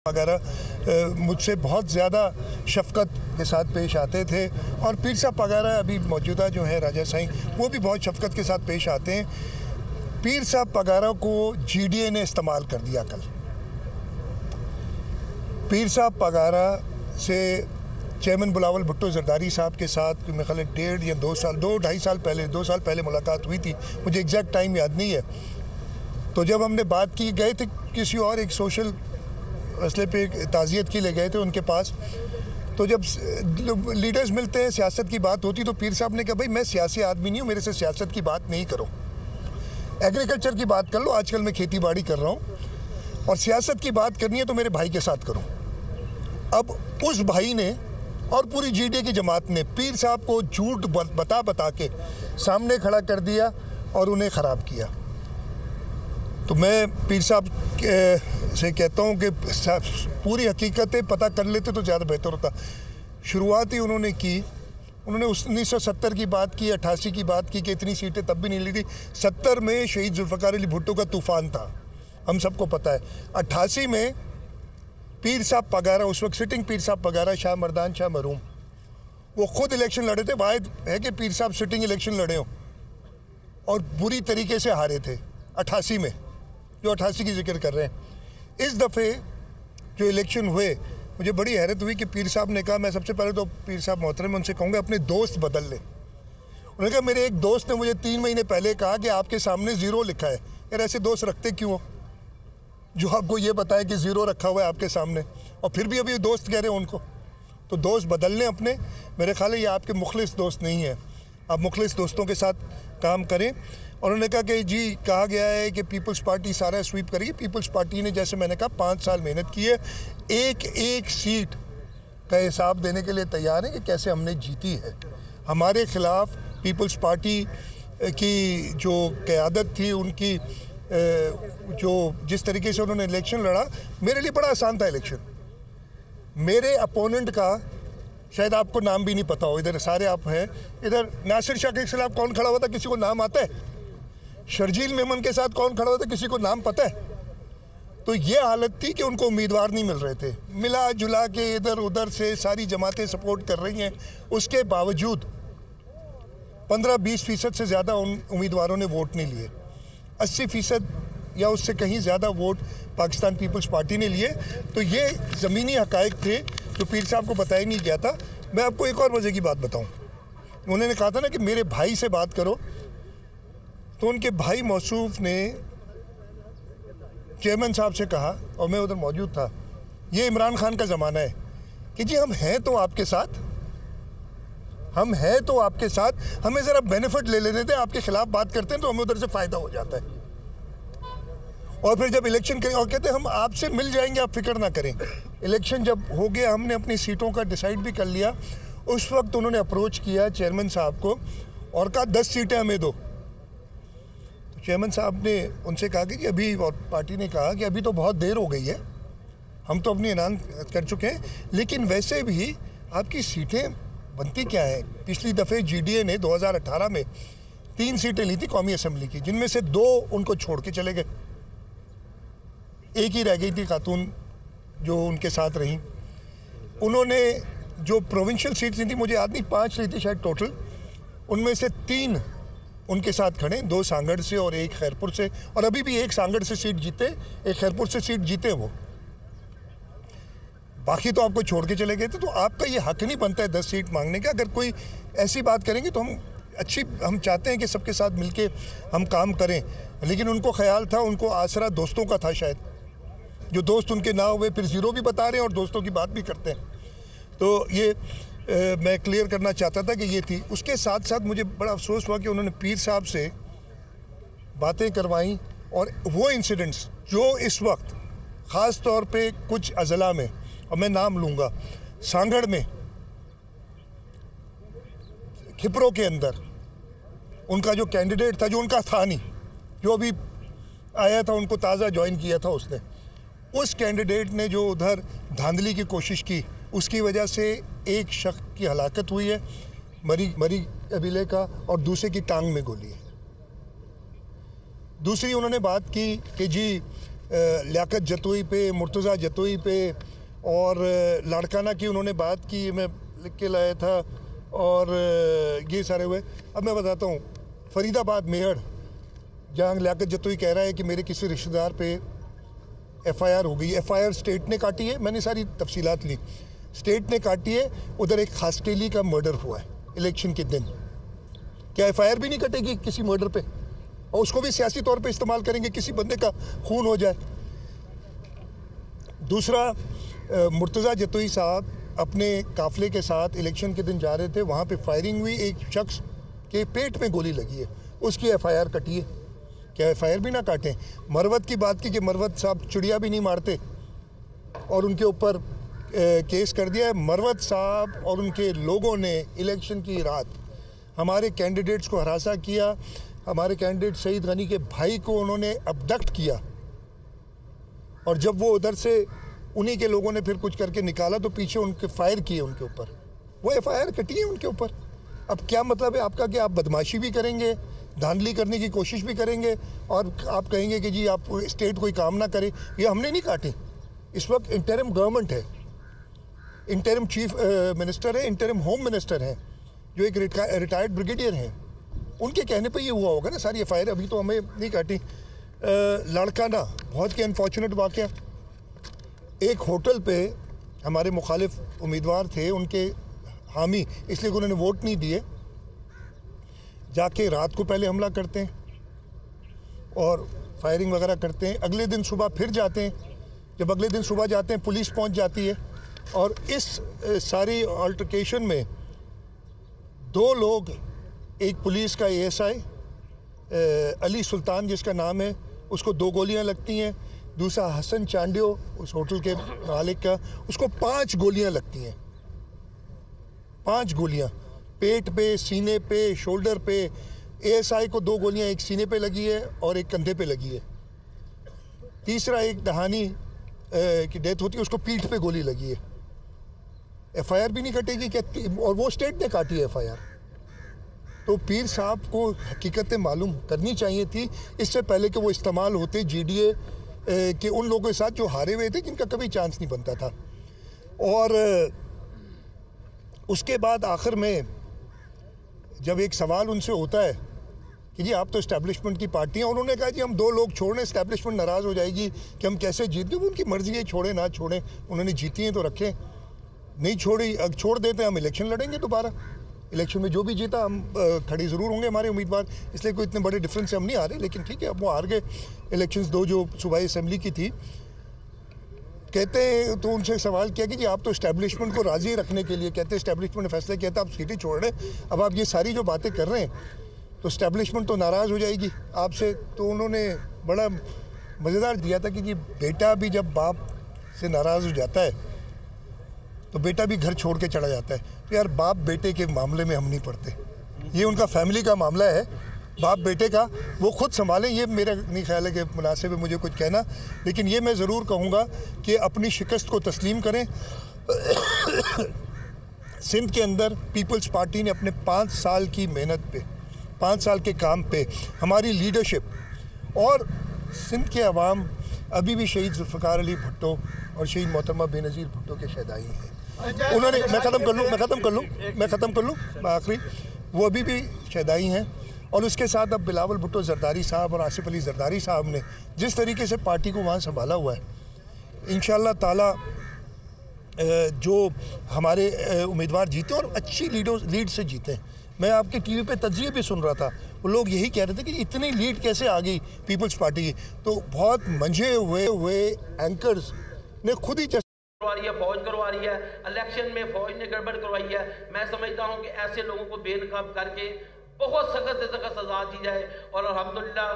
वगैरह मुझसे बहुत ज़्यादा शफ़क़त के साथ पेश आते थे और पीर साहब वगैरह अभी मौजूदा जो है राजा साईं वो भी बहुत शफ़क़त के साथ पेश आते हैं। पीर साहब वगैरह को GDA ने इस्तेमाल कर दिया कल। पीर साहब वगैरह से चेयरमैन बिलावल भुट्टो ज़रदारी साहब के साथ मेरे ख्याल 1.5 या 2 साल पहले मुलाकात हुई थी, मुझे एग्जैक्ट टाइम याद नहीं है। तो जब हमने बात की, गए थे किसी और एक सोशल मसले पे ताज़ियत के लिए गए थे उनके पास। तो जब लीडर्स मिलते हैं, सियासत की बात होती, तो पीर साहब ने कहा भाई मैं सियासी आदमी नहीं हूँ, मेरे से सियासत की बात नहीं करो, एग्रीकल्चर की बात कर लो, आजकल मैं खेती बाड़ी कर रहा हूँ, और सियासत की बात करनी है तो मेरे भाई के साथ करो। अब उस भाई ने और पूरी GDA की जमात ने पीर साहब को झूठ बता के सामने खड़ा कर दिया और उन्हें ख़राब किया। तो मैं पीर साहब से कहता हूँ कि पूरी हकीकतें पता कर लेते तो ज़्यादा बेहतर होता। शुरुआत ही उन्होंने की, उन्होंने 1970 की बात की, 88 की बात की कि इतनी सीटें तब भी नहीं ली थी। 70 में शहीद जुल्फ़िकार अली भुट्टो का तूफ़ान था, हम सबको पता है। 88 में पीर साहब पगारा, उस वक्त सिटिंग पीर साहब पगारा शाह मर्दान शाह मरूम, वो खुद इलेक्शन लड़े थे। वाहिद है कि पीर साहब सिटिंग इलेक्शन लड़े हों और बुरी तरीके से हारे थे 88 में, जो 88 की जिक्र कर रहे हैं। इस दफ़े जो इलेक्शन हुए, मुझे बड़ी हैरत हुई कि पीर साहब ने कहा, मैं सबसे पहले तो पीर साहब मोहतरम उनसे कहूँगा अपने दोस्त बदल लें। उन्होंने कहा मेरे एक दोस्त ने मुझे 3 महीने पहले कहा कि आपके सामने 0 लिखा है। यार ऐसे दोस्त रखते क्यों हो जो आपको ये बताए कि 0 रखा हुआ है आपके सामने, और फिर भी अभी दोस्त कह रहे हैं उनको। तो दोस्त बदल लें अपने। मेरे ख्याल है ये आपके मुखलिस दोस्त नहीं है, आप मुखलिस दोस्तों के साथ काम करें। और उन्होंने कहा कि जी कहा गया है कि पीपल्स पार्टी सारा स्वीप करेगी। पीपल्स पार्टी ने, जैसे मैंने कहा, 5 साल मेहनत की है, एक सीट का हिसाब देने के लिए तैयार है कि कैसे हमने जीती है। हमारे ख़िलाफ़ पीपल्स पार्टी की जो क़यादत थी, उनकी जो जिस तरीके से उन्होंने इलेक्शन लड़ा, मेरे लिए बड़ा आसान था इलेक्शन। मेरे अपोनेंट का शायद आपको नाम भी नहीं पता हो, इधर सारे आप हैं, इधर नासिर शाह के खिलाफ कौन खड़ा हुआ था, किसी को नाम आता है? शर्जील मेमन के साथ कौन खड़ा हुआ था, किसी को नाम पता है? तो ये हालत थी कि उनको उम्मीदवार नहीं मिल रहे थे। मिला जुला के इधर उधर से सारी जमातें सपोर्ट कर रही हैं, उसके बावजूद 15-20% से ज़्यादा उन उम्मीदवारों ने वोट नहीं लिए। 80% या उससे कहीं ज़्यादा वोट पाकिस्तान पीपल्स पार्टी ने लिए। तो ये ज़मीनी हक़ाइक़ थे जो पीर साहब को बताया नहीं गया था। मैं आपको एक और मज़े की बात बताऊं, उन्होंने कहा था ना कि मेरे भाई से बात करो, तो उनके भाई मौसूफ ने चेयरमैन साहब से कहा, और मैं उधर मौजूद था, ये इमरान खान का ज़माना है कि जी हम हैं तो आपके साथ, हम हैं तो आपके साथ, हमें ज़रा बेनिफिट ले लेने दें। आपके ख़िलाफ़ बात करते हैं तो हमें उधर से फ़ायदा हो जाता है। और फिर जब इलेक्शन करें और कहते हैं हम आपसे मिल जाएंगे, आप फिक्र ना करें। इलेक्शन जब हो गया, हमने अपनी सीटों का डिसाइड भी कर लिया। उस वक्त उन्होंने अप्रोच किया चेयरमैन साहब को और कहा 10 सीटें हमें दो। तो चेयरमैन साहब ने उनसे कहा कि अभी, और पार्टी ने कहा कि अभी तो बहुत देर हो गई है, हम तो अपनी ऐलान कर चुके हैं, लेकिन वैसे भी आपकी सीटें बनती क्या है? पिछली दफ़े GDA ने 2018 में 3 सीटें ली थी कौमी असम्बली की, जिनमें से 2 उनको छोड़ के चले गए, एक ही रह गई थी खातून जो उनके साथ रहीं। उन्होंने जो प्रोविंशियल सीट्स ली थी, मुझे याद नहीं, 5 ली थी शायद टोटल, उनमें से 3 उनके साथ खड़े, 2 सांगड़ से और 1 खैरपुर से, और अभी भी 1 सांगड़ से सीट जीते, 1 खैरपुर से सीट जीते वो, बाकी तो आपको छोड़ के चले गए थे। तो आपका ये हक नहीं बनता है 10 सीट मांगने का। अगर कोई ऐसी बात करेंगे तो हम चाहते हैं कि सबके साथ मिलके हम काम करें, लेकिन उनको ख्याल था, उनको आसरा दोस्तों का था शायद, जो दोस्त उनके ना हुए फिर 0 भी बता रहे हैं और दोस्तों की बात भी करते हैं। तो ये मैं क्लियर करना चाहता था कि ये थी। उसके साथ साथ मुझे बड़ा अफसोस हुआ कि उन्होंने पीर साहब से बातें करवाईं, और वो इंसिडेंट्स जो इस वक्त ख़ास तौर पे कुछ अज़ला में, और मैं नाम लूँगा, सांगड़ में, खिपरों के अंदर उनका जो कैंडिडेट था, जो उनका था नहीं, जो अभी आया था, उनको ताज़ा ज्वाइन किया था उसने, उस कैंडिडेट ने जो उधर धांधली की कोशिश की, उसकी वजह से एक शख्स की हलाकत हुई है, मरी कबीले का, और दूसरे की टांग में गोली है। दूसरी उन्होंने बात की कि जी लियाकत जतोई पे, मुर्तज़ा जतोई पे और लाड़काना की उन्होंने बात की, मैं लिख के लाया था, और ये सारे हुए। अब मैं बताता हूँ, फरीदाबाद मेहर जहाँ लियाकत जतोई कह रहा है कि मेरे किसी रिश्तेदार पे FIR हो गई। FIR स्टेट ने काटी है, मैंने सारी तफसीलात ली, स्टेट ने काटी है। उधर एक खासकेली का मर्डर हुआ है इलेक्शन के दिन। क्या FIR भी नहीं कटेगी किसी मर्डर पे? और उसको भी सियासी तौर पे इस्तेमाल करेंगे, किसी बंदे का खून हो जाए। दूसरा, मुर्तज़ा जतोई साहब अपने काफिले के साथ इलेक्शन के दिन जा रहे थे, वहाँ पे फायरिंग हुई, एक शख्स के पेट में गोली लगी है, उसकी FIR कटी है। क्या FIR भी ना काटें? मरवत की बात की कि मरवत साहब चिड़िया भी नहीं मारते और उनके ऊपर केस कर दिया है। मरवत साहब और उनके लोगों ने इलेक्शन की रात हमारे कैंडिडेट्स को हरासा किया, हमारे कैंडिडेट सईद गनी के भाई को उन्होंने अबडक्ट किया, और जब वो उधर से उन्हीं के लोगों ने फिर कुछ करके निकाला तो पीछे उनके फायर किए उनके ऊपर, वो FIR कटी है उनके ऊपर। अब क्या मतलब है आपका कि आप बदमाशी भी करेंगे, धांधली करने की कोशिश भी करेंगे और आप कहेंगे कि जी आप स्टेट कोई काम ना करे? ये हमने नहीं काटी। इस वक्त इंटरिम गवर्नमेंट है, इंटरिम चीफ मिनिस्टर है, इंटरिम होम मिनिस्टर है, जो एक रिटायर्ड ब्रिगेडियर हैं, उनके कहने पे ये हुआ होगा ना सारी FIR। अभी तो हमें नहीं काटी। लाड़काना बहुत के अनफॉर्चुनेट वाक़या। एक होटल पे हमारे मुखालिफ उम्मीदवार थे, उनके हामी, इसलिए उन्होंने वोट नहीं दिए, जाके रात को पहले हमला करते हैं और फायरिंग वगैरह करते हैं। अगले दिन सुबह फिर जाते हैं, जब अगले दिन सुबह जाते हैं पुलिस पहुंच जाती है, और इस सारी अल्टरकेशन में 2 लोग, एक पुलिस का ASI अली सुल्तान जिसका नाम है, उसको 2 गोलियां लगती हैं। दूसरा हसन चांडियो, उस होटल के मालिक का, उसको 5 गोलियां लगती हैं, 5 गोलियां पेट पे, सीने पे, शोल्डर पे। ASI को 2 गोलियां एक सीने पे लगी है और एक कंधे पे लगी है। तीसरा एक दहानी की डेथ होती है, उसको पीठ पे गोली लगी है। FIR भी नहीं कटेगी क्या? और वो स्टेट ने काटी है FIR। तो पीर साहब को हकीकतें मालूम करनी चाहिए थी इससे पहले कि वो इस्तेमाल होते GDA के उन लोगों के साथ जो हारे हुए थे, जिनका कभी चांस नहीं बनता था। और उसके बाद आखिर में जब एक सवाल उनसे होता है कि जी आप तो इस्टेब्लिशमेंट की पार्टी हैं, उन्होंने कहा जी हम 2 लोग छोड़ने, इस्टेब्लिशमेंट नाराज़ हो जाएगी कि हम कैसे जीत गए। वो उनकी मर्जी है, छोड़े ना छोड़ें, उन्होंने जीती हैं तो रखें, नहीं छोड़ी छोड़ देते हम इलेक्शन लड़ेंगे दोबारा। इलेक्शन में जो भी जीता हम खड़े ज़रूर होंगे हमारे उम्मीदवार, इसलिए कोई इतने बड़े डिफरेंस से हम नहीं आ रहे। लेकिन ठीक है, अब वो हार गए इलेक्शंस 2 जो सूबाई असम्बली की थी। कहते हैं तो उनसे सवाल किया कि जी आप तो इस्टेब्लिशमेंट को राज़ी रखने के लिए, कहते हैं इस्टेब्लिशमेंट ने फैसला किया था आप सीटें छोड़ रहे हैं, अब आप ये सारी जो बातें कर रहे हैं तो इस्टेब्लिशमेंट तो नाराज़ हो जाएगी आपसे। तो उन्होंने बड़ा मज़ेदार दिया था कि जी बेटा भी जब बाप से नाराज़ हो जाता है तो बेटा भी घर छोड़ के चला जाता है। तो यार बाप बेटे के मामले में हम नहीं पड़ते, ये उनका फैमिली का मामला है, बाप बेटे का, वो खुद संभालें। ये मेरा नहीं ख्याल है कि मुनासिब है मुझे कुछ कहना, लेकिन ये मैं ज़रूर कहूँगा कि अपनी शिकस्त को तस्लीम करें। सिंध के अंदर पीपल्स पार्टी ने अपने 5 साल की मेहनत पे, 5 साल के काम पे, हमारी लीडरशिप और सिंध के अवाम अभी भी शहीद जुल्फ़िकार अली भुट्टो और शहीद मोहतरमा बेनज़ीर भुट्टो के शहदाई हैं। उन्होंने, मैं ख़त्म कर लूँ आखिरी, वो अभी भी शहदाई हैं। और उसके साथ अब बिलावल भुट्टो ज़रदारी साहब और आसिफ अली ज़रदारी साहब ने जिस तरीके से पार्टी को वहाँ संभाला हुआ है, इंशाअल्लाह ताला जो हमारे उम्मीदवार जीते और अच्छी लीड से जीते। मैं आपके टीवी पे तज्ज़िये भी सुन रहा था, वो लोग यही कह रहे थे कि इतनी लीड कैसे आ गई पीपल्स पार्टी की। तो बहुत मंझे हुए एंकर्स ने खुद ही करवा रही है, फौज करवा रही है, इलेक्शन में फौज ने गड़बड़ करवाई है। मैं समझता हूँ कि ऐसे लोगों को बेनकाब करके बहुत सख्त से सख्त सजा दी जाए। और अल्हम्दुलिल्लाह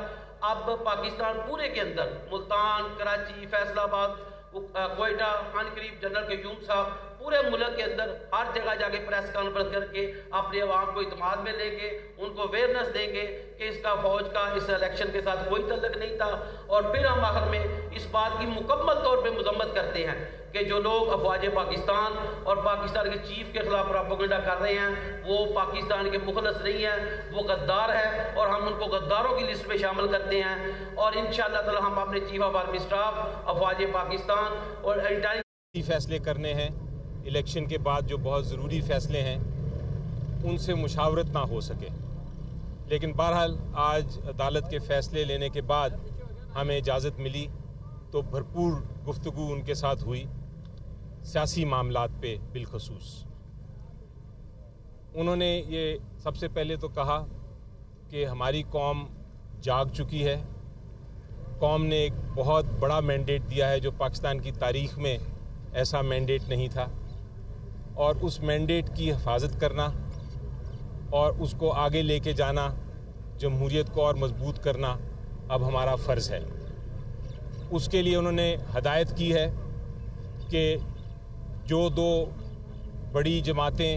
अब पाकिस्तान पूरे के अंदर, मुल्तान, कराची, फैसलाबाद, कोयटा, करीब जनरल क्यूम साहब पूरे मुल्क के अंदर हर जगह जाके प्रेस कॉन्फ्रेंस करके अपने अवाम को इत्मीनान में लेंगे, उनको अवेयरनेस देंगे कि इसका फौज का इस इलेक्शन के साथ कोई तल्लुक नहीं था। और फिर हम आखिर में इस बात की मुकम्मल तौर पे मजम्मत करते हैं कि जो लोग अफवाज पाकिस्तान और पाकिस्तान के चीफ के खिलाफ प्रोपेगेंडा कर रहे हैं वो पाकिस्तान के मुखलस नहीं हैं, वो गद्दार है और हम उनको गद्दारों की लिस्ट में शामिल करते हैं। और इंशाअल्लाह ताला हम अपने चीफ ऑफ आर्मी स्टाफ, अफवाज पाकिस्तान और इंटेलिजेंस फैसले करने हैं। इलेक्शन के बाद जो बहुत ज़रूरी फ़ैसले हैं उनसे मुशावरत ना हो सके, लेकिन बहरहाल आज अदालत के फ़ैसले लेने के बाद हमें इजाज़त मिली तो भरपूर गुफ्तगू उनके साथ हुई सियासी मामलात पे बिलखसूस। उन्होंने ये सबसे पहले तो कहा कि हमारी कौम जाग चुकी है, कौम ने एक बहुत बड़ा मैंडेट दिया है जो पाकिस्तान की तारीख़ में ऐसा मैंडेट नहीं था, और उस मैंडेट की हिफाजत करना और उसको आगे लेके जाना, जमहूरियत को और मजबूत करना अब हमारा फ़र्ज़ है। उसके लिए उन्होंने हदायत की है कि जो दो बड़ी जमातें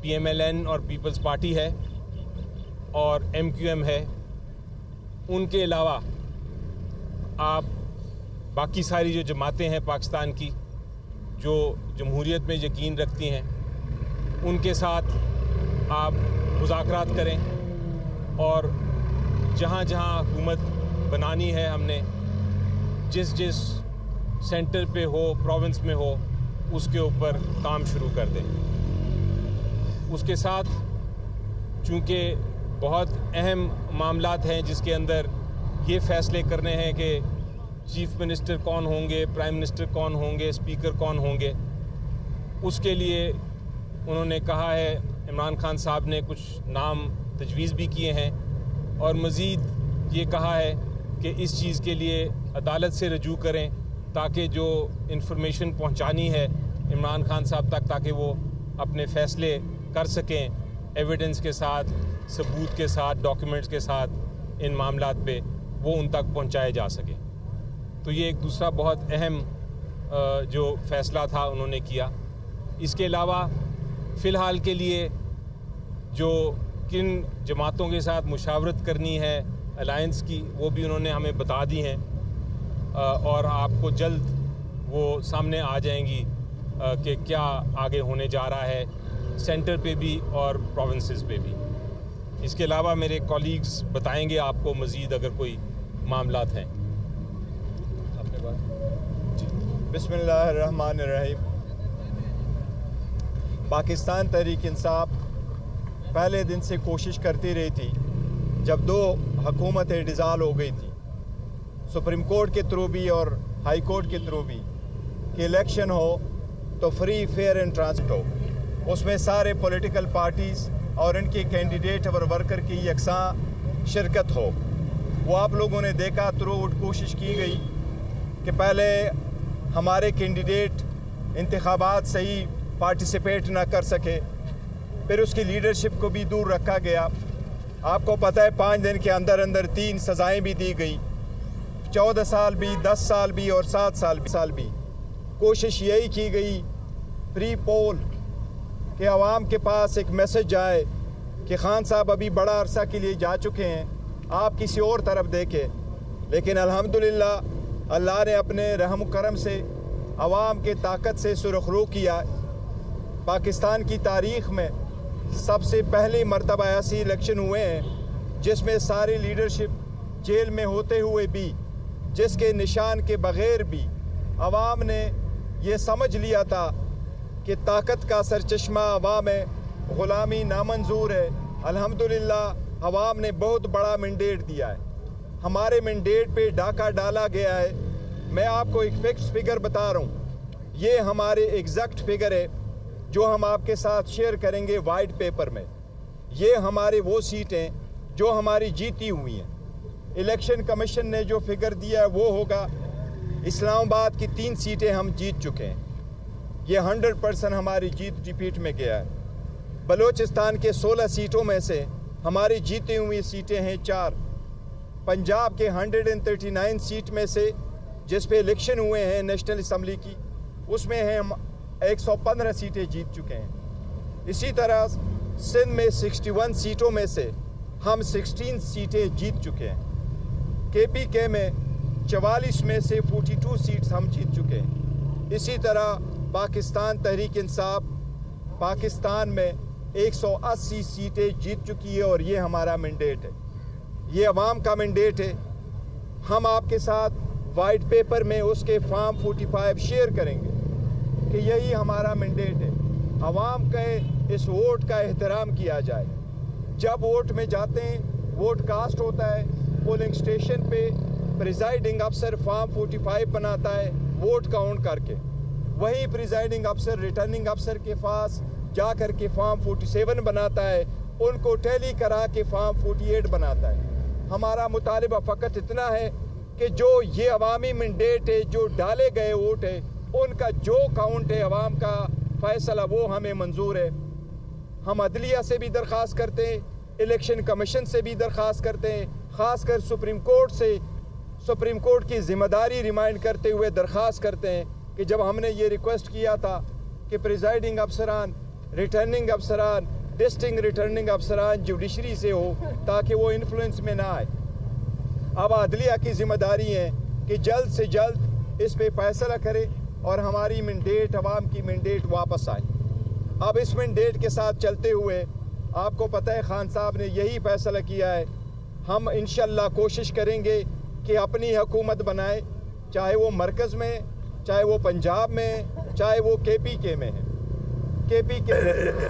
PMLN और पीपल्स पार्टी है और MQM है, उनके अलावा आप बाकी सारी जो जमातें हैं पाकिस्तान की जो जमहूरियत में यकीन रखती हैं उनके साथ आप मुज़ाकरात करें और जहाँ जहाँ हुकूमत बनानी है हमने जिस जिस सेंटर पे हो, प्रोविंस में हो, उसके ऊपर काम शुरू कर दें। उसके साथ चूँकि बहुत अहम मामलात हैं जिसके अंदर ये फ़ैसले करने हैं कि चीफ मिनिस्टर कौन होंगे, प्राइम मिनिस्टर कौन होंगे, स्पीकर कौन होंगे, उसके लिए उन्होंने कहा है, इमरान खान साहब ने कुछ नाम तजवीज़ भी किए हैं और मज़ीद ये कहा है कि इस चीज़ के लिए अदालत से रजू करें ताकि जो इंफॉर्मेशन पहुंचानी है इमरान खान साहब तक ताकि वो अपने फ़ैसले कर सकें एविडेंस के साथ, सबूत के साथ, डॉक्यूमेंट्स के साथ इन मामलात पे वो उन तक पहुंचाए जा सके। तो ये एक दूसरा बहुत अहम जो फ़ैसला था उन्होंने किया। इसके अलावा फ़िलहाल के लिए जो किन जमातों के साथ मुशावरत करनी है अलायंस की वो भी उन्होंने हमें बता दी हैं और आपको जल्द वो सामने आ जाएंगी कि क्या आगे होने जा रहा है सेंटर पे भी और प्रोविंसेस पे भी। इसके अलावा मेरे कॉलीग्स बताएंगे आपको मज़ीद अगर कोई मामलात हैं। बिस्मिल्लाहिर्रहमानिर्रहीम। पाकिस्तान तहरीक इंसाफ पहले दिन से कोशिश करती रही थी, जब दो हुकूमतें डिज़ाल्व हो गई थी सुप्रीम कोर्ट के थ्रू भी और हाई कोर्ट के थ्रू भी, कि इलेक्शन हो तो फ्री, फेयर एंड ट्रांसपेरेंट हो, उसमें सारे पॉलिटिकल पार्टीज़ और इनके कैंडिडेट और वर्कर की यकसां शिरकत हो। वो आप लोगों ने देखा, थ्रू आउट कोशिश की गई कि पहले हमारे कैंडिडेट इंतखाबात सही पार्टिसिपेट ना कर सके, फिर उसकी लीडरशिप को भी दूर रखा गया। आपको पता है 5 दिन के अंदर अंदर 3 सज़ाएं भी दी गई, 14 साल भी, 10 साल भी और 7 साल भी। कोशिश यही की गई प्री पोल कि आवाम के पास एक मैसेज जाए कि खान साहब अभी बड़ा अरसा के लिए जा चुके हैं, आप किसी और तरफ देखें। लेकिन अल्हम्दुलिल्लाह अल्लाह ने अपने रहम करम से आवाम के ताकत से सुरखरू किया। पाकिस्तान की तारीख़ में सबसे पहली मरतबा ऐसे इलेक्शन हुए हैं जिसमें सारी लीडरशिप जेल में होते हुए भी, जिसके निशान के बग़ैर भी आवाम ने ये समझ लिया था कि ताकत का सरचश्मा आवाम है, ग़ुलामी नामंजूर है। अल्हम्दुलिल्लाह आवाम ने बहुत बड़ा मैंडेट दिया है, हमारे मैंडेट पे डाका डाला गया है। मैं आपको एक फिक्स फिगर बता रहा हूँ, ये हमारे एग्जैक्ट फिगर है जो हम आपके साथ शेयर करेंगे वाइट पेपर में। ये हमारे वो सीटें जो हमारी जीती हुई हैं। इलेक्शन कमीशन ने जो फिगर दिया है वो होगा, इस्लामाबाद की 3 सीटें हम जीत चुके हैं, ये 100% हमारी जीत रिपीट में गया है। बलूचिस्तान के 16 सीटों में से हमारी जीती हुई सीटें हैं 4। पंजाब के 139 सीट में से जिस पे इलेक्शन हुए हैं नेशनल असम्बली की, उसमें हैं हम 115 सीटें जीत चुके हैं। इसी तरह सिंध में 61 सीटों में से हम 16 सीटें जीत चुके हैं। KPK में 44 में से 42 सीट्स हम जीत चुके हैं। इसी तरह पाकिस्तान तहरीक इंसाफ पाकिस्तान में 180 सीटें जीत चुकी है और ये हमारा मैंडेट है, ये अवाम का मैंडेट है। हम आपके साथ वाइट पेपर में उसके फॉर्म 45 शेयर करेंगे कि यही हमारा मैंडेट है, अवाम के इस वोट का एहतराम किया जाए। जब वोट में जाते हैं, वोट कास्ट होता है, पोलिंग स्टेशन पे प्रिजाइडिंग अफसर फॉर्म 45 बनाता है वोट काउंट करके, वही प्रिजाइडिंग अफसर रिटर्निंग अफसर के पास जा कर के फॉर्म 47 बनाता है, उनको टैली करा के फॉर्म 48 बनाता है। हमारा मुतालिबा फ़कत इतना है कि जो ये अवामी मैंडेट है, जो डाले गए वोट है, उनका जो काउंट है अवाम का फैसला वो हमें मंजूर है। हम अदलिया से भी दरख्वास्त करते हैं, इलेक्शन कमीशन से भी दरख्वास्त करते हैं, ख़ासकर सुप्रीम कोर्ट से सुप्रीम कोर्ट की ज़िम्मेदारी रिमाइंड करते हुए दरख्वास्त करते हैं कि जब हमने ये रिक्वेस्ट किया था कि प्रिजाइडिंग अफसरान, रिटर्निंग अफसरान, डिस्ट्रिक्ट रिटर्निंग अफसरान जुडिशरी से हो ताकि वो इन्फ्लुएंस में ना आए। अब अदलिया की जिम्मेदारी है कि जल्द से जल्द इस पे फैसला करे और हमारी मैंडेट, अवाम की मैंडेट वापस आए। अब इस मैंडेट के साथ चलते हुए आपको पता है खान साहब ने यही फैसला किया है, हम इंशाल्लाह कोशिश करेंगे कि अपनी हुकूमत बनाए, चाहे वो मरकज़ में, चाहे वो पंजाब में, चाहे वो KPK में है। KPK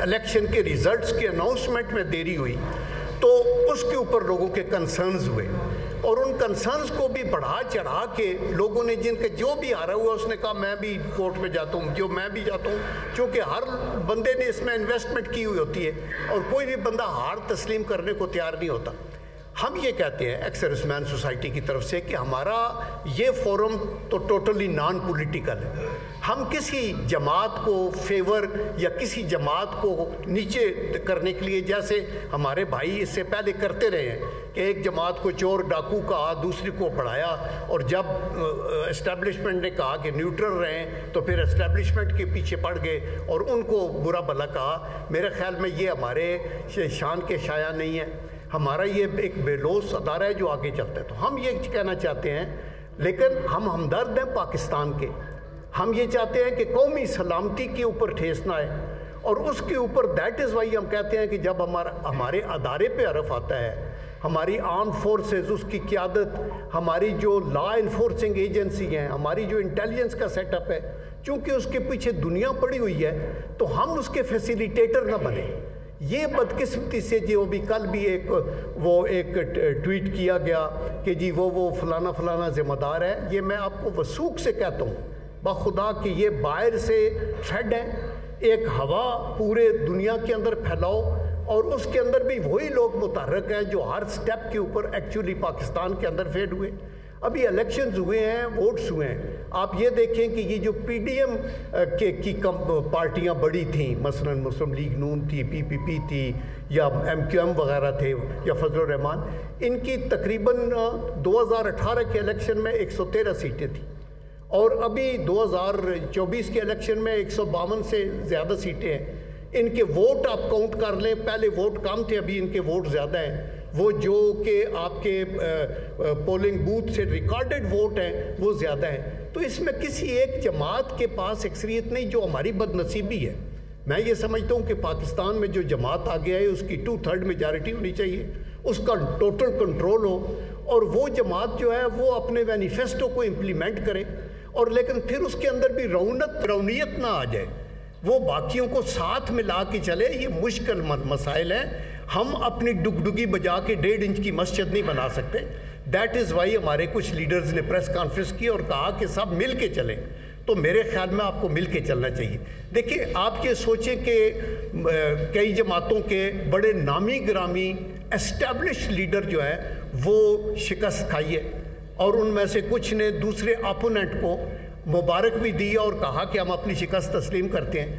इलेक्शन के रिजल्ट्स के अनाउंसमेंट में देरी हुई तो उसके ऊपर लोगों के कंसर्न्स हुए और उन कंसर्न्स को भी बढ़ा चढ़ा के लोगों ने, जिनके जो भी हारा हुआ उसने कहा मैं भी कोर्ट में जाता हूँ, जो मैं भी जाता हूँ, क्योंकि हर बंदे ने इसमें इन्वेस्टमेंट की हुई होती है और कोई भी बंदा हार तस्लीम करने को तैयार नहीं होता। हम ये कहते हैं एक्स सर्विसमैन सोसाइटी की तरफ से कि हमारा ये फोरम तो टोटली नॉन पॉलिटिकल है। हम किसी जमात को फेवर या किसी जमात को नीचे करने के लिए, जैसे हमारे भाई इससे पहले करते रहे हैं कि एक जमात को चोर डाकू कहा, दूसरी को बढ़ाया, और जब इस्टेब्लिशमेंट ने कहा कि न्यूट्रल रहें तो फिर इस्टेब्लिशमेंट के पीछे पड़ गए और उनको बुरा भला कहा। मेरे ख्याल में ये हमारे शान के शाया नहीं है। हमारा ये एक बेलोस अदारा है जो आगे चलता है। तो हम ये कहना चाहते हैं, लेकिन हम हमदर्द हैं पाकिस्तान के। हम ये चाहते हैं कि कौमी सलामती के ऊपर ठेस ना आए और उसके ऊपर दैट इज़ वाई हम कहते हैं कि जब हमारे अदारे पे हरफ आता है, हमारी आर्म फोर्सेस, उसकी क़यादत, हमारी जो लॉ इन्फोर्सिंग एजेंसी हैं, हमारी जो इंटेलिजेंस का सेटअप है, चूँकि उसके पीछे दुनिया पड़ी हुई है तो हम उसके फैसिलिटेटर ना बने। ये बदकिस्मती से जो भी कल भी एक ट्वीट किया गया कि जी वो फलाना ज़िम्मेदार है, ये मैं आपको वसूख से कहता हूँ बखुदा कि ये बाहर से थ्रेड है। एक हवा पूरे दुनिया के अंदर फैलाओ और उसके अंदर भी वही लोग मुतहर्रिक हैं जो हर स्टेप के ऊपर एक्चुअली पाकिस्तान के अंदर फेड हुए। अभी इलेक्शंस हुए हैं, वोट्स हुए हैं। आप ये देखें कि ये जो PDM की पार्टियां बड़ी थीं, मसलन मुस्लिम लीग नून थी, PPP थी, या MQM वगैरह थे, या फजलुर रहमान, इनकी तकरीबन 2018 के इलेक्शन में 113 सीटें थी और अभी 2024 के इलेक्शन में 152 से ज़्यादा सीटें हैं। इनके वोट आप काउंट कर लें, पहले वोट कम थे, अभी इनके वोट ज़्यादा हैं। वो जो कि आपके पोलिंग बूथ से रिकॉर्डेड वोट हैं वो ज़्यादा हैं। तो इसमें किसी एक जमात के पास अक्सरियत नहीं, जो हमारी बदनसीबी है। मैं ये समझता हूँ कि पाकिस्तान में जो जमात आ गया है उसकी 2/3 मेजॉरिटी होनी चाहिए, उसका टोटल कंट्रोल हो और वो जमात जो है वो अपने मैनिफेस्टो को इम्प्लीमेंट करे, और लेकिन फिर उसके अंदर भी रौनियत ना आ जाए, वो बाकियों को साथ मिला के चले। ये मुश्किल मसाइल हैं। हम अपनी डुगडुगी बजा के 1.5 इंच की मस्जिद नहीं बना सकते। दैट इज़ वाई हमारे कुछ लीडर्स ने प्रेस कॉन्फ्रेंस की और कहा कि सब मिल के चलें। तो मेरे ख्याल में आपको मिल के चलना चाहिए। देखिए, आप ये सोचें कि कई जमातों के बड़े नामी गिरामी एस्टेब्लिश लीडर जो है वो शिकस्त खाई है और उनमें से कुछ ने दूसरे अपोनेंट को मुबारक भी दी और कहा कि हम अपनी शिकस्त तस्लीम करते हैं।